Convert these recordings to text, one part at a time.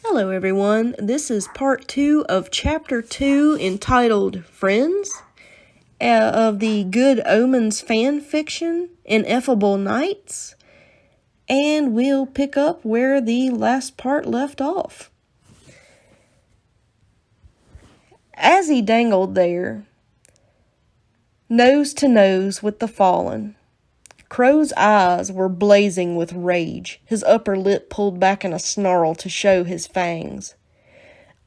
Hello everyone, this is part 2 of chapter 2 entitled Friends of the Good Omens fan fiction, Ineffable Nights, and we'll pick up where the last part left off. As he dangled there, nose to nose with the fallen, Crow's eyes were blazing with rage, his upper lip pulled back in a snarl to show his fangs.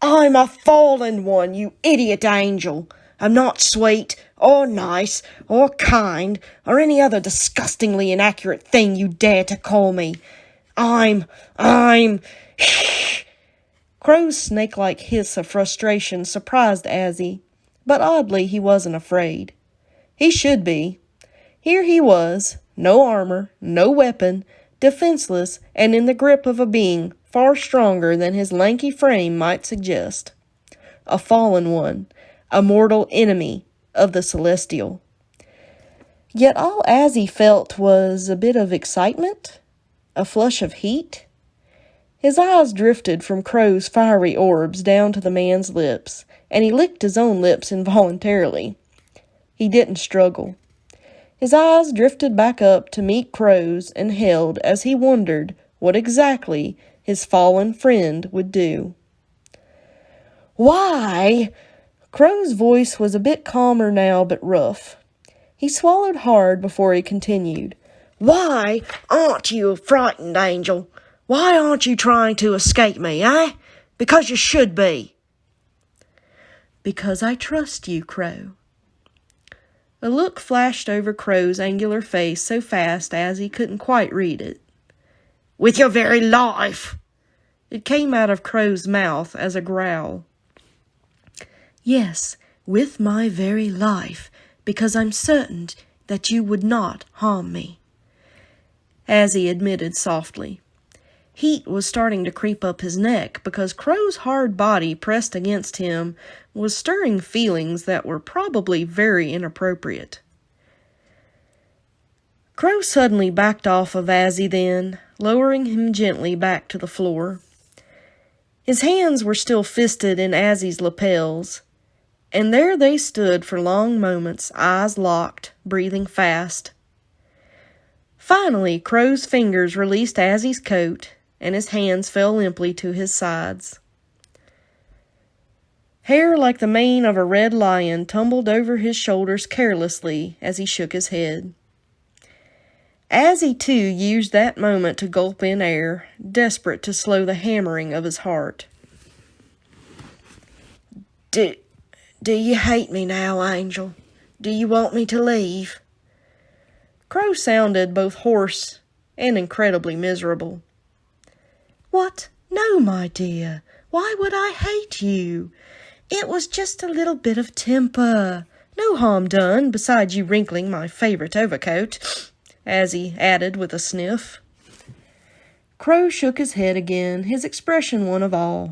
"I'm a fallen one, you idiot angel. I'm not sweet, or nice, or kind, or any other disgustingly inaccurate thing you dare to call me. I'm... Crow's snake-like hiss of frustration surprised Azzy, but oddly he wasn't afraid. He should be. Here he was, no armor, no weapon, defenseless, and in the grip of a being far stronger than his lanky frame might suggest. A fallen one, a mortal enemy of the celestial. Yet all Azzy felt was a bit of excitement, a flush of heat. His eyes drifted from Crow's fiery orbs down to the man's lips, and he licked his own lips involuntarily. He didn't struggle. His eyes drifted back up to meet Crow's and held as he wondered what exactly his fallen friend would do. "Why?" Crow's voice was a bit calmer now, but rough. He swallowed hard before he continued. "Why aren't you a frightened angel? Why aren't you trying to escape me, eh? Because you should be." "Because I trust you, Crow." A look flashed over Crow's angular face so fast as he couldn't quite read it. "With your very life!" It came out of Crow's mouth as a growl. "Yes, with my very life, because I'm certain that you would not harm me," Azzy admitted softly. Heat was starting to creep up his neck because Crow's hard body pressed against him was stirring feelings that were probably very inappropriate. Crow suddenly backed off of Azzy then, lowering him gently back to the floor. His hands were still fisted in Azzy's lapels, and there they stood for long moments, eyes locked, breathing fast. Finally, Crow's fingers released Azzy's coat, and his hands fell limply to his sides. Hair like the mane of a red lion tumbled over his shoulders carelessly as he shook his head. Azzy, too, used that moment to gulp in air, desperate to slow the hammering of his heart. Do you hate me now, Angel? Do you want me to leave?" Crow sounded both hoarse and incredibly miserable. "What? No, my dear. Why would I hate you? It was just a little bit of temper. No harm done, besides you wrinkling my favorite overcoat," Azzy added with a sniff. Crow shook his head again, his expression one of awe.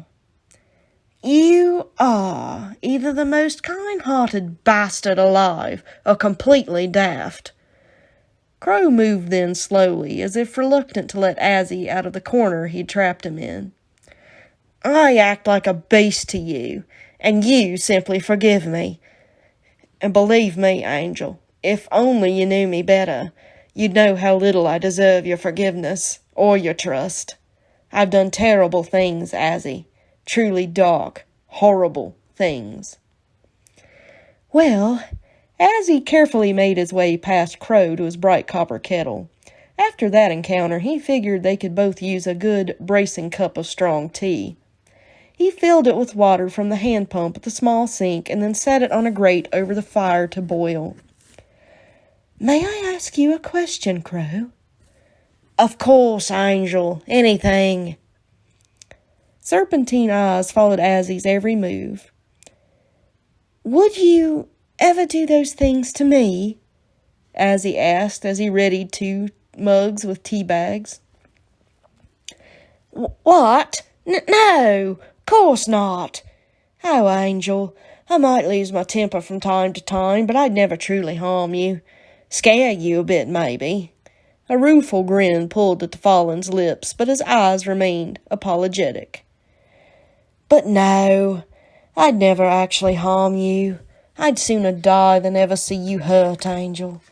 "You are either the most kind-hearted bastard alive, or completely daft." Crow moved then slowly, as if reluctant to let Azzy out of the corner he'd trapped him in. "I act like a beast to you, and you simply forgive me. And believe me, Angel, if only you knew me better, you'd know how little I deserve your forgiveness, or your trust. I've done terrible things, Azzy, truly dark, horrible things." "Well," as he carefully made his way past Crow to his bright copper kettle. After that encounter, he figured they could both use a good, bracing cup of strong tea. He filled it with water from the hand pump at the small sink and then set it on a grate over the fire to boil. "May I ask you a question, Crow?" "Of course, Angel. Anything." Serpentine eyes followed Azzy's every move. "Would you ever do those things to me?" Azzy asked as he readied 2 mugs with tea bags. "What? No, course not. Oh, Angel, I might lose my temper from time to time, but I'd never truly harm you. Scare you a bit, maybe." A rueful grin pulled at the fallen's lips, but his eyes remained apologetic. But no, I'd never actually harm you. I'd sooner die than ever see you hurt, Angel.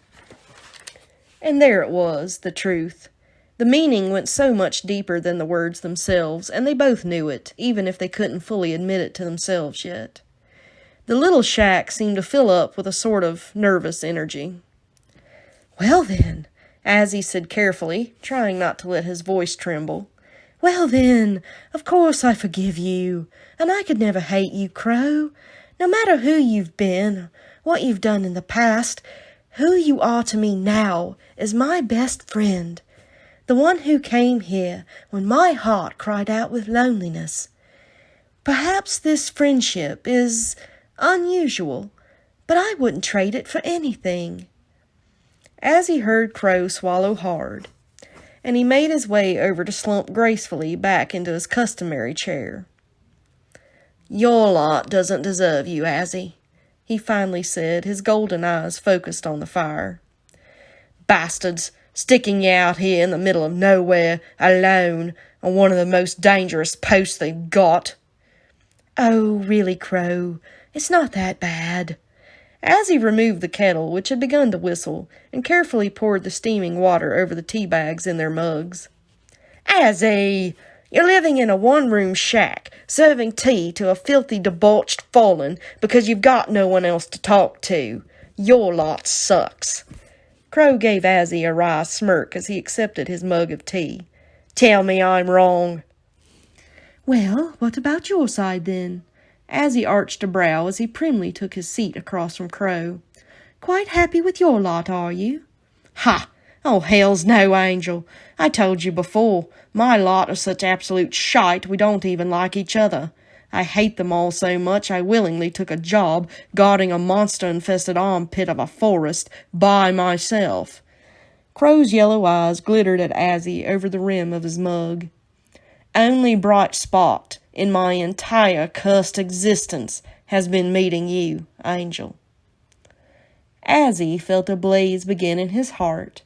And there it was, the truth. The meaning went so much deeper than the words themselves, and they both knew it, even if they couldn't fully admit it to themselves yet. The little shack seemed to fill up with a sort of nervous energy. "Well then," Azzy said carefully, trying not to let his voice tremble. "Well then, of course I forgive you, and I could never hate you, Crow. No matter who you've been, what you've done in the past, who you are to me now is my best friend, the one who came here when my heart cried out with loneliness. Perhaps this friendship is unusual, but I wouldn't trade it for anything." As he heard Crow swallow hard, and he made his way over to slump gracefully back into his customary chair. "Your lot doesn't deserve you, Azzy," he finally said, his golden eyes focused on the fire. "Bastards, sticking you out here in the middle of nowhere, alone, on one of the most dangerous posts they've got." "Oh, really, Crow, it's not that bad." As he removed the kettle, which had begun to whistle, and carefully poured the steaming water over the tea bags in their mugs. "Azzy, you're living in a one-room shack, serving tea to a filthy, debauched fallen because you've got no one else to talk to. Your lot sucks." Crow gave Azzy a wry smirk as he accepted his mug of tea. "Tell me I'm wrong." "Well, what about your side, then?" Azzy arched a brow as he primly took his seat across from Crow. "Quite happy with your lot, are you?" "Ha! Oh, hell's no, Angel. I told you before, my lot are such absolute shite we don't even like each other. I hate them all so much I willingly took a job guarding a monster-infested armpit of a forest by myself." Crow's yellow eyes glittered at Azzy over the rim of his mug. "Only bright spot in my entire cursed existence has been meeting you, Angel." Azzy felt a blaze begin in his heart,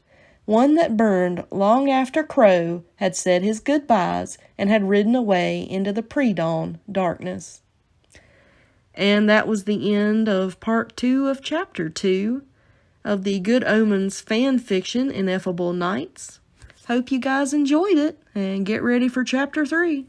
one that burned long after Crow had said his goodbyes and had ridden away into the pre-dawn darkness. And that was the end of part 2 of chapter 2 of the Good Omens fan fiction, Ineffable Nights. Hope you guys enjoyed it, and get ready for chapter 3.